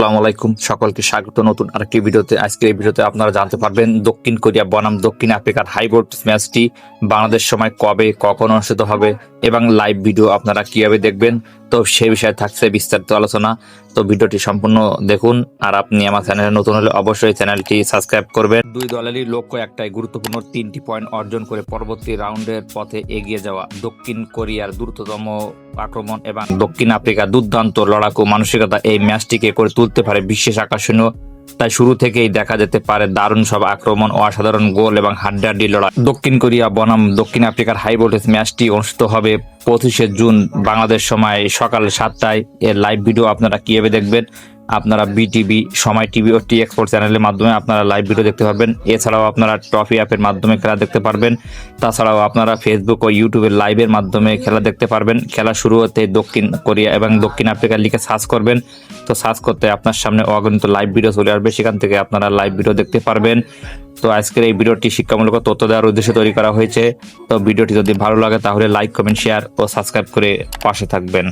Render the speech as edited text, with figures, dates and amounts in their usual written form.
আসসালামু আলাইকুম, সকলকে স্বাগত নতুন আরেকটি ভিডিওতে। আজকের এই ভিডিওতে আপনারা জানতে পারবেন দক্ষিণ কোরিয়া বনাম দক্ষিণ আফ্রিকার হাই ভোল্টেজ ম্যাচটি বাংলাদেশ সময় কবে কখন অনুষ্ঠিত হবে এবং লাইভ ভিডিও আপনারা কিভাবে দেখবেন, তো সেই বিষয়ে থাকছে বিস্তারিত আলোচনা। তো ভিডিওটি সম্পূর্ণ দেখুন। আর আপনি আমার চ্যানেলে নতুন হলে অবশ্যই চ্যানেলটি সাবস্ক্রাইব করবেন। দুই দলেরই লক্ষ্য একটাই, গুরুত্বপূর্ণ 3টি পয়েন্ট অর্জন করে পরবর্তী রাউন্ডের পথে এগিয়ে যাওয়া। দক্ষিণ কোরিয়ার দ্রুততম আক্রমণ এবং দক্ষিণ আফ্রিকার দুর্দান্ত লড়াকু মানসিকতা এই ম্যাচটিকে করে তুলতে পারে বিশেষ আকর্ষণীয়। তাই শুরু থেকেই দেখা যেতে পারে দারুণ সব আক্রমণ ও অসাধারণ গোল এবং হাড্ডাহাড্ডি লড়াই। দক্ষিণ কোরিয়া বনাম দক্ষিণ আফ্রিকার হাই ভোল্টেজ ম্যাচটি অনুষ্ঠিত হবে 25শে জুন বাংলাদেশ সময় সকাল 7টায়। এর লাইভ ভিডিও আপনারা কিভাবে দেখবেন, আপনারা বিটিভি, সময় টিভি ও টি এক্সপোর্ট চ্যানেলের মাধ্যমে আপনারা লাইভ ভিডিও দেখতে পারবেন। এছাড়াও আপনারা ট্রফি অ্যাপের মাধ্যমে খেলা দেখতে পারবেন। তাছাড়াও আপনারা ফেসবুক ও ইউটিউবের লাইভের মাধ্যমে খেলা দেখতে পারবেন। খেলা শুরু হতে দক্ষিণ কোরিয়া এবং দক্ষিণ আফ্রিকা লিখে সার্চ করবেন। তো সার্চ করতে আপনার সামনে অগণিত লাইভ ভিডিও চলে আসবে, সেখান থেকে আপনারা লাইভ ভিডিও দেখতে পারবেন। তো আজকের এই ভিডিওটি শিক্ষামূলক তথ্য দেওয়ার উদ্দেশ্যে তৈরি করা হয়েছে। তো ভিডিওটি যদি ভালো লাগে তাহলে লাইক, কমেন্ট, শেয়ার ও সাবস্ক্রাইব করে পাশে থাকবেন।